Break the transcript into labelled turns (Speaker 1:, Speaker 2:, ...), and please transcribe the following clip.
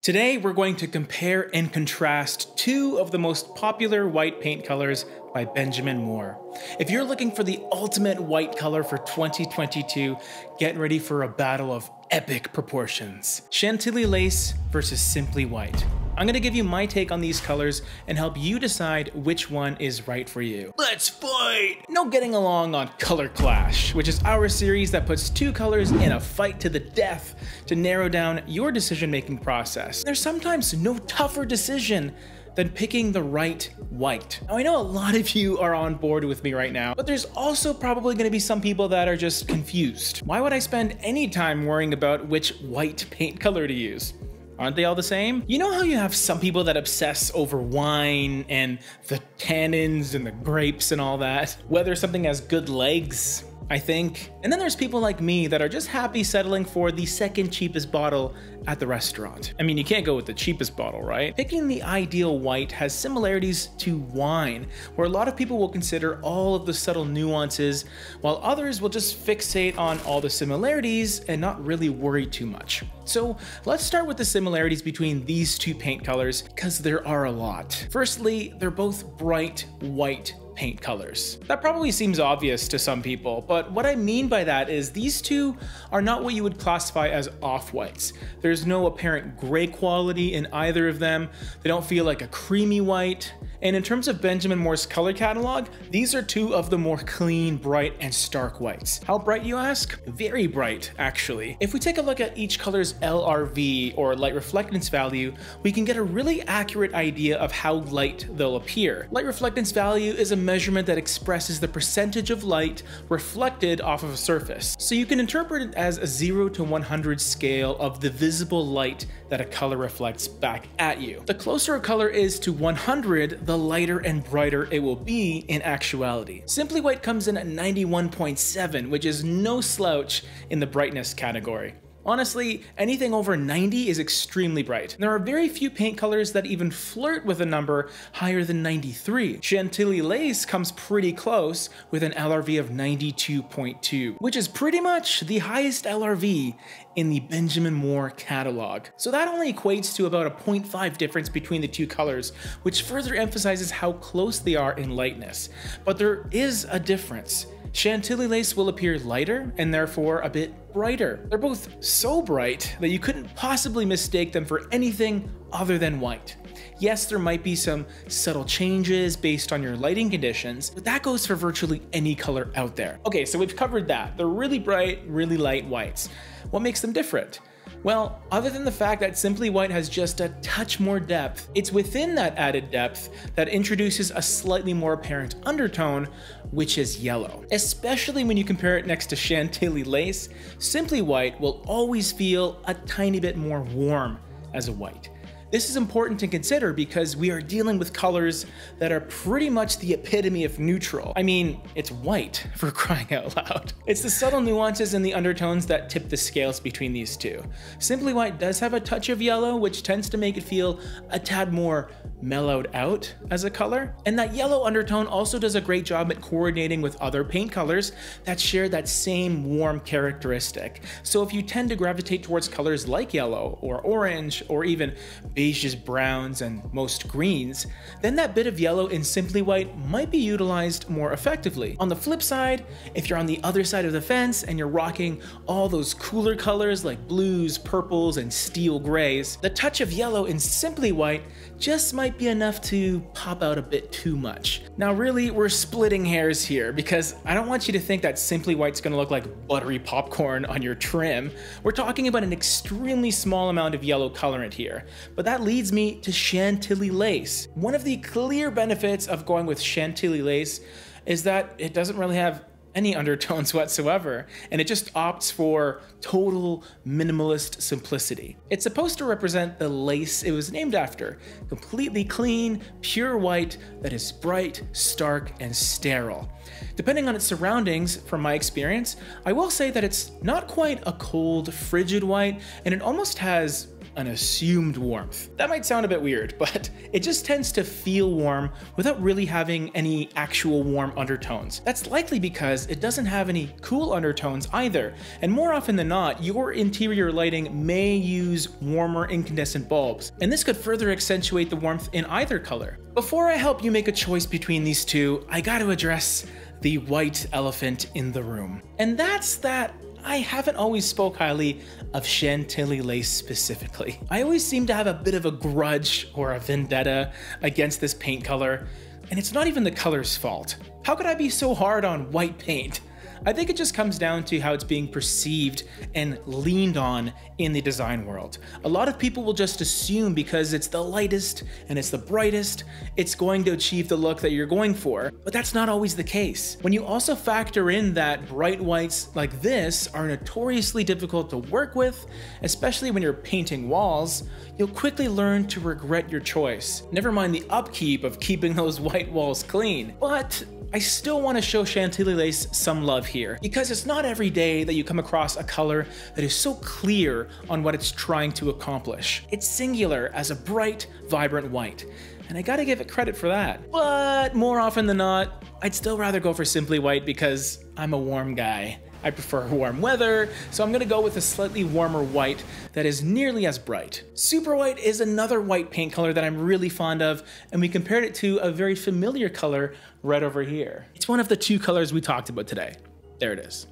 Speaker 1: Today, we're going to compare and contrast two of the most popular white paint colors by Benjamin Moore. If you're looking for the ultimate white color for 2022, get ready for a battle of epic proportions. Chantilly Lace versus Simply White. I'm gonna give you my take on these colors and help you decide which one is right for you. Let's fight! No getting along on Color Clash, which is our series that puts two colors in a fight to the death to narrow down your decision-making process. There's sometimes no tougher decision than picking the right white. Now, I know a lot of you are on board with me right now, but there's also probably gonna be some people that are just confused. Why would I spend any time worrying about which white paint color to use? Aren't they all the same? You know how you have some people that obsess over wine and the tannins and the grapes and all that? Whether something has good legs, I think. And then there's people like me that are just happy settling for the second cheapest bottle at the restaurant. I mean, you can't go with the cheapest bottle, right? Picking the ideal white has similarities to wine, where a lot of people will consider all of the subtle nuances, while others will just fixate on all the similarities and not really worry too much. So let's start with the similarities between these two paint colors, because there are a lot. Firstly, they're both bright white paint colors. That probably seems obvious to some people, but what I mean by that is these two are not what you would classify as off-whites. There's no apparent gray quality in either of them. They don't feel like a creamy white. And in terms of Benjamin Moore's color catalog, these are two of the more clean, bright, and stark whites. How bright, you ask? Very bright, actually. If we take a look at each color's LRV, or light reflectance value, we can get a really accurate idea of how light they'll appear. Light reflectance value is a measurement that expresses the percentage of light reflected off of a surface. So you can interpret it as a 0 to 100 scale of the visible light that a color reflects back at you. The closer a color is to 100, the lighter and brighter it will be in actuality. Simply White comes in at 91.7, which is no slouch in the brightness category. Honestly, anything over 90 is extremely bright. There are very few paint colors that even flirt with a number higher than 93. Chantilly Lace comes pretty close with an LRV of 92.2, which is pretty much the highest LRV in the Benjamin Moore catalog. So that only equates to about a 0.5 difference between the two colors, which further emphasizes how close they are in lightness. But there is a difference. Chantilly Lace will appear lighter and therefore a bit brighter. They're both so bright that you couldn't possibly mistake them for anything other than white. Yes, there might be some subtle changes based on your lighting conditions, but that goes for virtually any color out there. Okay, so we've covered that. They're really bright, really light whites. What makes them different? Well, other than the fact that Simply White has just a touch more depth, it's within that added depth that introduces a slightly more apparent undertone, which is yellow. Especially when you compare it next to Chantilly Lace, Simply White will always feel a tiny bit more warm as a white. This is important to consider because we are dealing with colors that are pretty much the epitome of neutral. I mean, it's white, for crying out loud. It's the subtle nuances and the undertones that tip the scales between these two. Simply White does have a touch of yellow, which tends to make it feel a tad more mellowed out as a color. And that yellow undertone also does a great job at coordinating with other paint colors that share that same warm characteristic. So if you tend to gravitate towards colors like yellow or orange or even beiges, browns, and most greens, then that bit of yellow in Simply White might be utilized more effectively. On the flip side, if you're on the other side of the fence and you're rocking all those cooler colors like blues, purples, and steel grays, the touch of yellow in Simply White just might be enough to pop out a bit too much. Now really, we're splitting hairs here because I don't want you to think that Simply White's gonna look like buttery popcorn on your trim. We're talking about an extremely small amount of yellow colorant here, but that leads me to Chantilly Lace. One of the clear benefits of going with Chantilly Lace is that it doesn't really have any undertones whatsoever, and it just opts for total minimalist simplicity. It's supposed to represent the lace it was named after, completely clean, pure white that is bright, stark, and sterile. Depending on its surroundings, from my experience, I will say that it's not quite a cold, frigid white, and it almost has an assumed warmth. That might sound a bit weird, but it just tends to feel warm without really having any actual warm undertones. That's likely because it doesn't have any cool undertones either, and more often than not, your interior lighting may use warmer incandescent bulbs, and this could further accentuate the warmth in either color. Before I help you make a choice between these two, I gotta address the white elephant in the room. And that's that I haven't always spoke highly of Chantilly Lace specifically. I always seem to have a bit of a grudge or a vendetta against this paint color, and it's not even the color's fault. How could I be so hard on white paint? I think it just comes down to how it's being perceived and leaned on in the design world. A lot of people will just assume because it's the lightest and it's the brightest, it's going to achieve the look that you're going for, but that's not always the case. When you also factor in that bright whites like this are notoriously difficult to work with, especially when you're painting walls, you'll quickly learn to regret your choice. Never mind the upkeep of keeping those white walls clean. But I still want to show Chantilly Lace some love here, because it's not every day that you come across a color that is so clear on what it's trying to accomplish. It's singular as a bright, vibrant white, and I gotta give it credit for that. But more often than not, I'd still rather go for simply white because I'm a warm guy. I prefer warm weather, so I'm gonna go with a slightly warmer white that is nearly as bright. Super white is another white paint color that I'm really fond of, and we compared it to a very familiar color right over here. It's one of the two colors we talked about today. There it is.